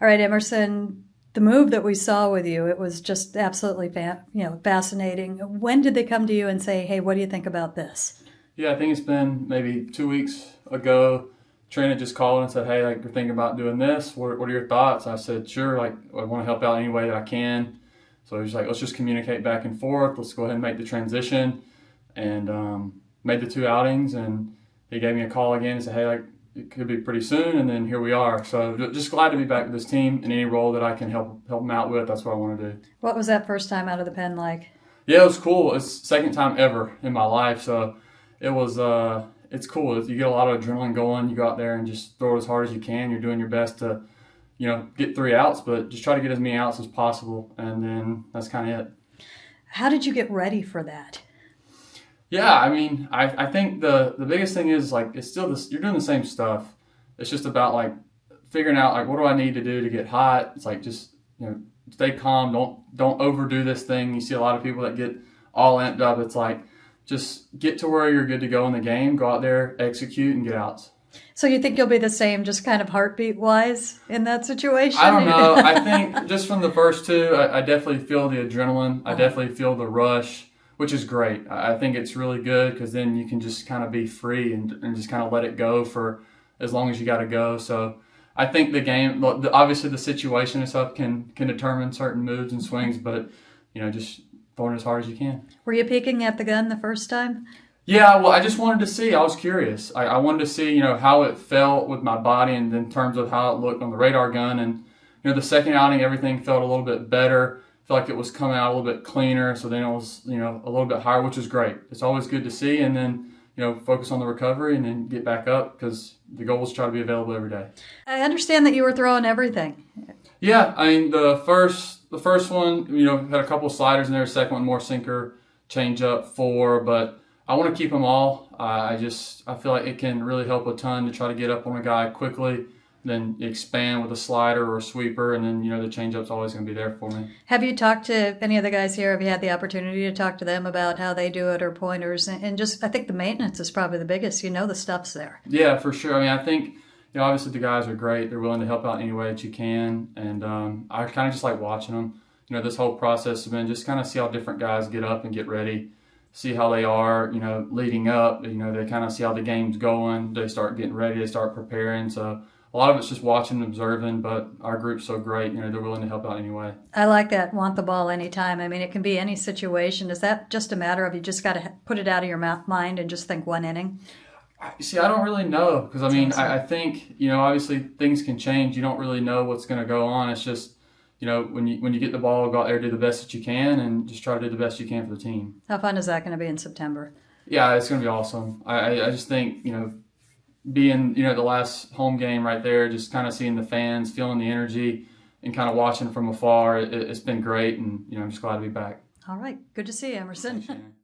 All right, Emerson, the move that we saw with you, it was just absolutely fascinating. When did they come to you and say, hey, what do you think about this? Yeah, I think it's been maybe 2 weeks ago. Trina just called and said, hey, like, we're thinking about doing this. What are your thoughts? I said, sure, like, I want to help out any way that I can. So he was like, let's just communicate back and forth. Let's go ahead and make the transition. And made the 2 outings, and he gave me a call again and said, hey, like, it could be pretty soon, and then here we are. So just glad to be back with this team in any role that I can help them out with. That's what I want to do. What was that first time out of the pen like? Yeah, it was cool. It's the second time ever in my life, so it was it's cool. You get a lot of adrenaline going. You go out there and just throw it as hard as you can. You're doing your best to, get 3 outs, but just try to get as many outs as possible, and then that's kind of it. How did you get ready for that? Yeah, I mean, I think the biggest thing is, like, it's still this. You're doing the same stuff. It's just about, like, figuring out, like, what do I need to do to get hot. It's like, just stay calm. Don't overdo this thing. You see a lot of people that get all amped up. It's like, just get to where you're good to go in the game. Go out there, execute, and get outs. So you think you'll be the same, just kind of heartbeat-wise in that situation? I don't know. I think just from the first 2, I definitely feel the adrenaline. I definitely feel the rush, which is great. I think it's really good because then you can just kind of be free and just kind of let it go for as long as you got to go. So I think the game, obviously the situation and stuff can determine certain moves and swings, but, just throwing as hard as you can. Were you peeking at the gun the first time? Yeah, well, I just wanted to see. I was curious. I wanted to see, how it felt with my body and in terms of how it looked on the radar gun. And, the second outing, everything felt a little bit better. I felt like it was coming out a little bit cleaner. So then it was, a little bit higher, which is great. It's always good to see. And then, focus on the recovery and then get back up because the goal is to try to be available every day. I understand that you were throwing everything. Yeah, I mean, the first one, had a couple of sliders in there. The second one, more sinker, change up, 4, but I want to keep them all. I feel like it can really help a ton to try to get up on a guy quickly, then expand with a slider or a sweeper, and then, the changeup's always going to be there for me. Have you talked to any of the guys here? Have you had the opportunity to talk to them about how they do it or pointers? And just, I think the maintenance is probably the biggest. The stuff's there. Yeah, for sure. I mean, I think, obviously the guys are great. They're willing to help out any way that you can. And I kind of just like watching them. This whole process has been just kind of see how different guys get up and get ready. See how they are, leading up. They kind of see how the game's going. They start getting ready. They start preparing. So a lot of it's just watching and observing, but our group's so great. They're willing to help out anyway. I like that. Want the ball anytime. I mean, it can be any situation. Is that just a matter of you just got to put it out of your mind and just think 1 inning? See, I don't really know because, I mean, I think, obviously things can change. You don't really know what's going to go on. It's just, when you get the ball, go out there, do the best that you can, and just try to do the best you can for the team. How fun is that going to be in September? Yeah, it's going to be awesome. I just think, being, the last home game right there, just kind of seeing the fans, feeling the energy, and kind of watching from afar, it's been great, and, I'm just glad to be back. All right. Good to see you, Emerson. Thanks, Shannon.